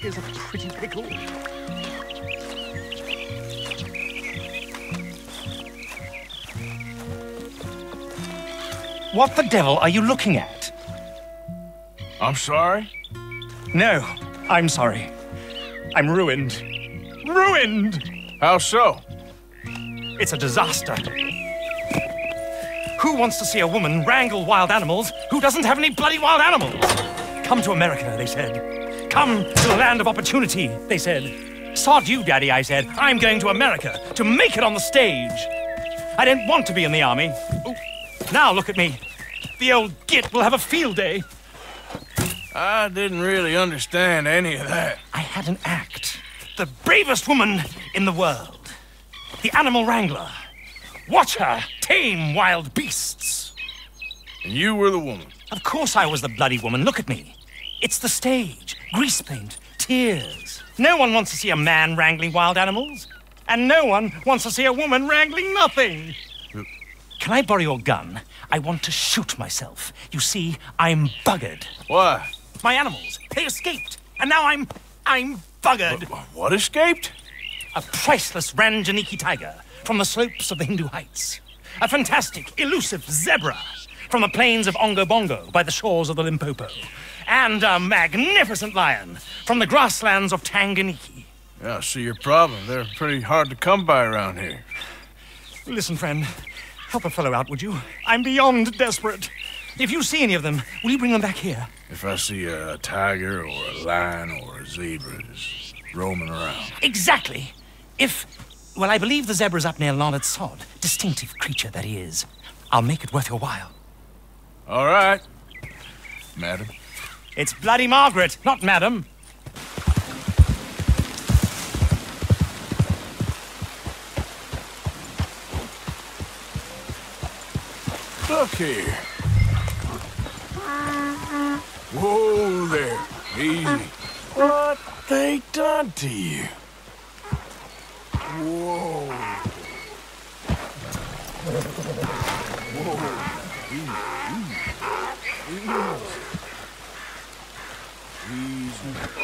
Here's a pretty pickle. What the devil are you looking at? I'm sorry? No, I'm sorry. I'm ruined. Ruined! How so? It's a disaster. Who wants to see a woman wrangle wild animals who doesn't have any bloody wild animals? Come to America, they said. Come to the land of opportunity, they said. Sod you, Daddy, I said. I'm going to America to make it on the stage. I don't want to be in the army. Ooh. Now look at me. The old git will have a field day. I didn't really understand any of that. I had an act. The bravest woman in the world. The animal wrangler. Watch her tame wild beasts. And you were the woman. Of course I was the bloody woman. Look at me. It's the stage. Grease paint. Tears. No one wants to see a man wrangling wild animals. And no one wants to see a woman wrangling nothing. Can I borrow your gun? I want to shoot myself. You see, I'm buggered. Why? My animals, they escaped. And now I'm buggered. What escaped? A priceless Ranjaniki tiger from the slopes of the Hindu Heights. A fantastic, elusive zebra from the plains of Ongo Bongo by the shores of the Limpopo. And a magnificent lion from the grasslands of Tanganyika. Yeah, I see your problem. They're pretty hard to come by around here. Listen, friend, help a fellow out, would you? I'm beyond desperate. If you see any of them, will you bring them back here? If I see a tiger or a lion or a zebra just roaming around. Exactly. Well, I believe the zebra's up near Larned Sod. Distinctive creature that he is. I'll make it worth your while. All right, madam. It's Bloody Margaret, not madam. Look here. Whoa there. Easy. What they done to you? Whoa. Whoa. Easy. Easy there.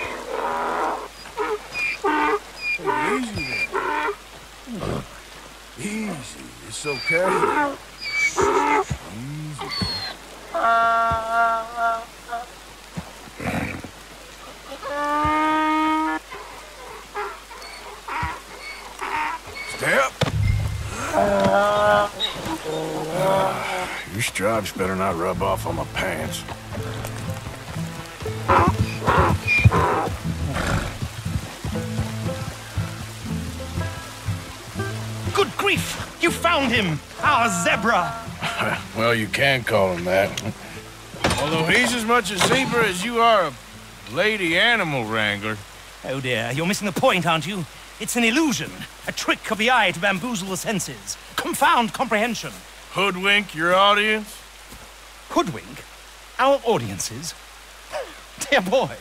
Easy. It's okay. Easy. Step. Your stripes better not rub off on my pants. Good grief! You found him! Our zebra! Well, you can call him that. Although he's as much a zebra as you are a lady animal wrangler. Oh dear, you're missing the point, aren't you? It's an illusion, a trick of the eye to bamboozle the senses, confound comprehension. Hoodwink your audience? Hoodwink? Our audiences? Dear boy,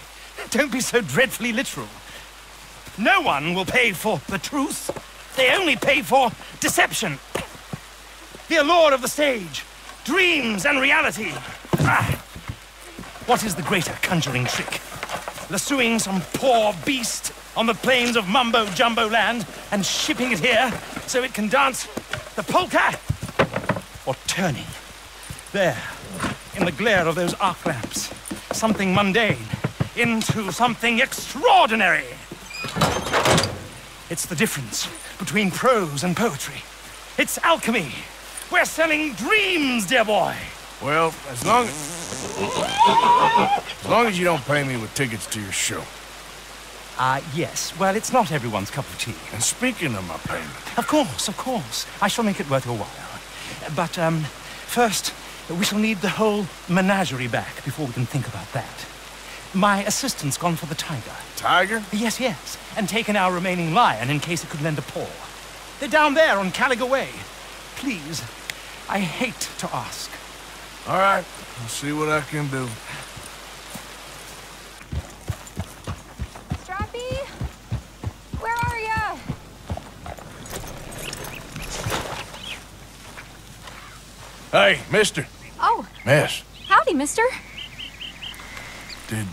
don't be so dreadfully literal. No one will pay for the truth. They only pay for deception. The allure of the stage, dreams and reality. What is the greater conjuring trick? Lassoing some poor beast on the plains of Mumbo-Jumbo land and shipping it here so it can dance the polka? Or turning, there, in the glare of those arc lamps, something mundane into something extraordinary? It's the difference between prose and poetry. It's alchemy. We're selling dreams, dear boy. Well, as long as you don't pay me with tickets to your show. Yes. Well, it's not everyone's cup of tea. And speaking of my payment... Of course. I shall make it worth your while. But, first, we shall need the whole menagerie back before we can think about that. My assistant's gone for the tiger. Tiger? Yes. And taken our remaining lion in case it could lend a paw. They're down there on Caliga Way. Please, I hate to ask. All right, I'll see what I can do. Strappy? Where are ya? Hey, mister. Oh. Miss. Howdy, mister. Did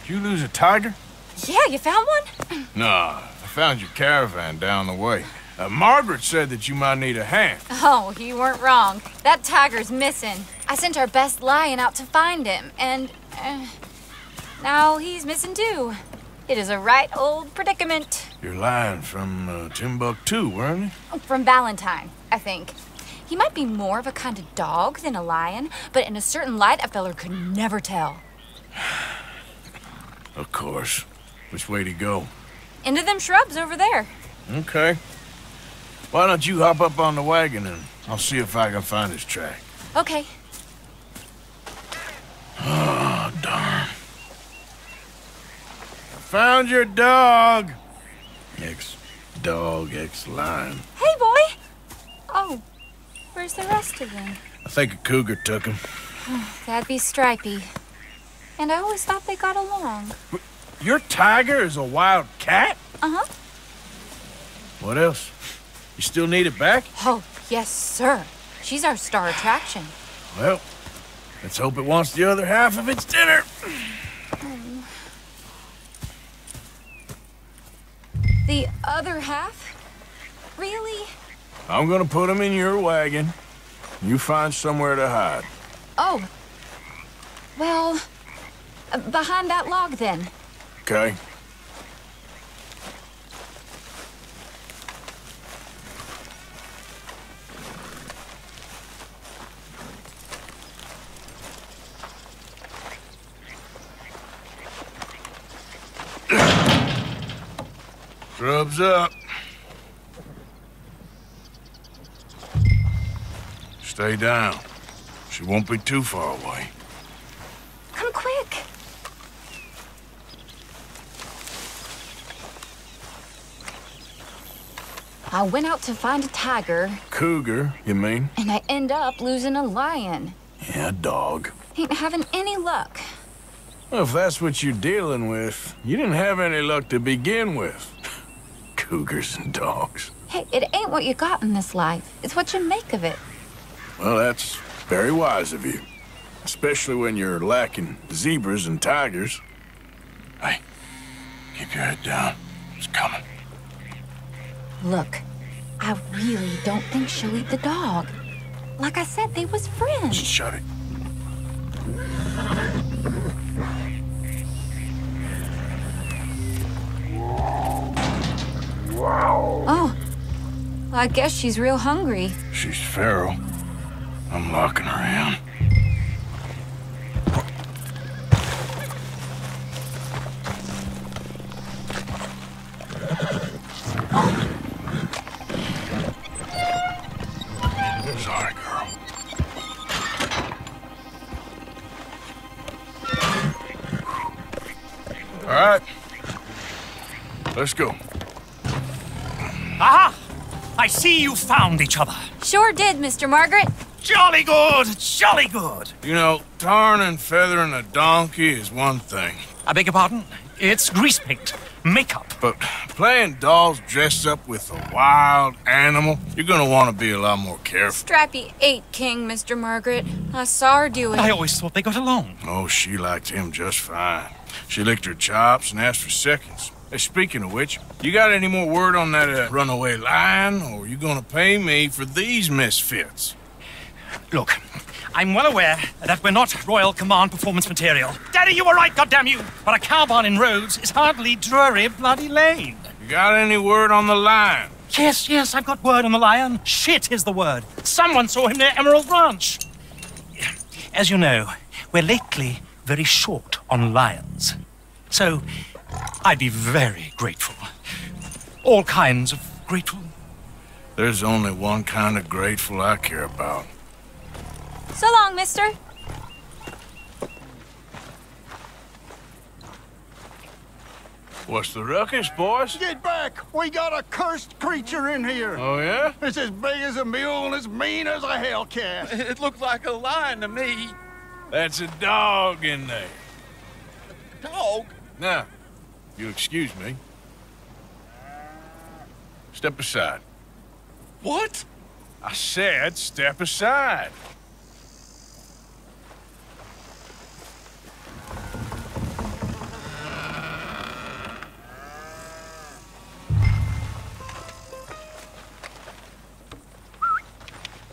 you lose a tiger? Yeah, you found one? Nah, I found your caravan down the way. Margaret said that you might need a hand. Oh, you weren't wrong. That tiger's missing. I sent our best lion out to find him, and now he's missing too. It is a right old predicament. You're lying from Timbuktu, weren't you? From Valentine, I think. He might be more of a kind of dog than a lion, but in a certain light, a feller could never tell. Of course. Which way to go? Into them shrubs over there. Okay. Why don't you hop up on the wagon and I'll see if I can find his track. Okay. Oh, darn. Found your dog. Ex-dog, ex-lion. Hey, boy! Oh, where's the rest of them? I think a cougar took him. That'd be Stripey. And I always thought they got along. Your tiger is a wild cat? Uh-huh. What else? You still need it back? Oh, yes, sir. She's our star attraction. Well, let's hope it wants the other half of its dinner. The other half? Really? I'm gonna put him in your wagon. You find somewhere to hide. Oh. Well, behind that log, then. Okay. Shrubs up. Stay down. She won't be too far away. Come quick. I went out to find a tiger. Cougar, you mean? And I end up losing a lion. Yeah, dog. Ain't having any luck. Well, if that's what you're dealing with, you didn't have any luck to begin with. Cougars and dogs. Hey, it ain't what you got in this life. It's what you make of it. Well, that's very wise of you. Especially when you're lacking zebras and tigers. Hey, keep your head down. It's coming. Look, I really don't think she'll eat the dog. Like I said, they was friends. Just shut it. Oh, I guess she's real hungry. She's feral. I'm locking her in. Sorry, girl. All right. Let's go. Aha! I see you found each other. Sure did, Mr. Margaret. Jolly good, jolly good. You know, tarring and feathering a donkey is one thing. I beg your pardon? It's grease paint, makeup. But playing dolls dressed up with a wild animal, you're gonna want to be a lot more careful. Strappy ate King, Mr. Margaret. I saw her do it. I always thought they got along. Oh, she liked him just fine. She licked her chops and asked for seconds. Hey, speaking of which, you got any more word on that runaway lion, or are you gonna pay me for these misfits? Look, I'm well aware that we're not Royal Command performance material. Daddy, you were right, goddamn you! But a cow barn in Rhodes is hardly Drury Bloody Lane. You got any word on the lion? Yes, I've got word on the lion. Shit is the word. Someone saw him near Emerald Ranch. As you know, we're lately very short on lions. So, I'd be very grateful. All kinds of grateful. There's only one kind of grateful I care about. So long, mister. What's the ruckus, boys? Get back! We got a cursed creature in here. Oh, yeah? It's as big as a mule and as mean as a hellcat. It looked like a lion to me. That's a dog in there. Dog? Now, you'll excuse me. Step aside. What? I said step aside.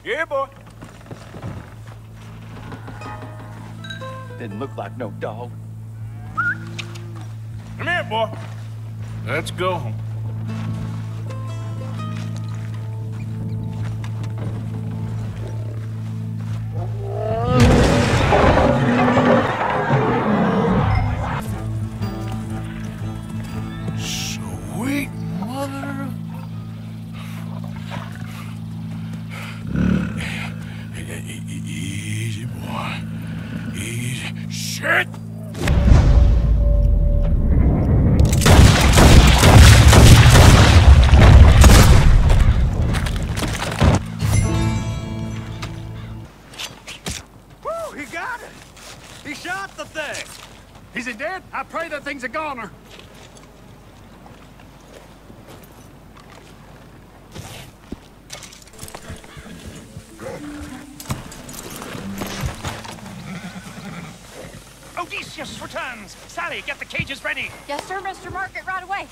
Yeah, boy. Didn't look like no dog. Come here, boy. Let's go home. Sweet mother. Easy, boy. Easy. Shit! Woo, he got it! He shot the thing! Is he dead? I pray that thing's a goner. Odysseus returns. Sally, get the cages ready. Yes, sir, Mr. Market, right away.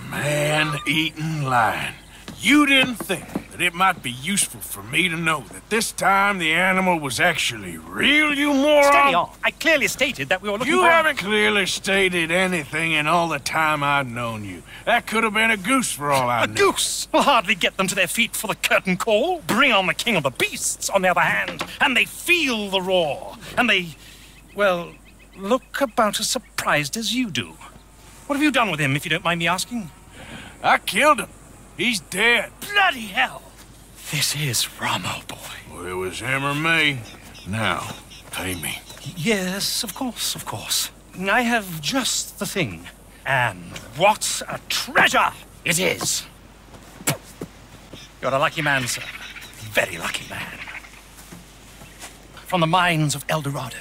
Man-eating lion. You didn't think that it might be useful for me to know that this time the animal was actually real, you moron? Steady on. I clearly stated that we were looking You for... haven't clearly stated anything in all the time I've known you. That could have been a goose for all I A knew. goose will hardly get them to their feet for the curtain call. Bring on the king of the beasts, on the other hand, and they feel the roar. And they, well, look about as surprised as you do. What have you done with him, if you don't mind me asking? I killed him. He's dead. Bloody hell! This is Ramo, boy. Well, it was him or me. Now, pay me. Yes, of course, of course. I have just the thing. And what a treasure it is! You're a lucky man, sir. Very lucky man. From the mines of El Dorado,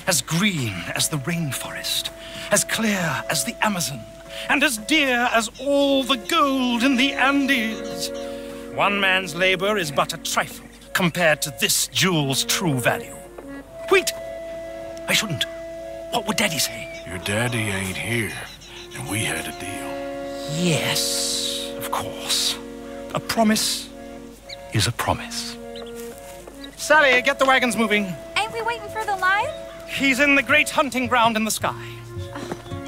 as green as the rainforest, as clear as the Amazon, and as dear as all the gold in the Andes. One man's labor is but a trifle compared to this jewel's true value. Wait! I shouldn't. What would Daddy say? Your daddy ain't here, and we had a deal. Yes, of course. A promise is a promise. Sally, get the wagons moving. Ain't we waiting for the lion? He's in the great hunting ground in the sky.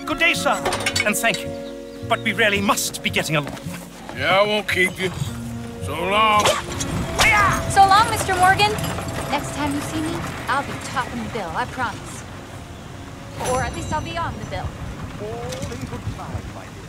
Good day, sir, and thank you. But we really must be getting along. Yeah, I won't keep you. So long. So long, Mr. Morgan. Next time you see me, I'll be topping the bill, I promise. Or at least I'll be on the bill. All in good time, my dear.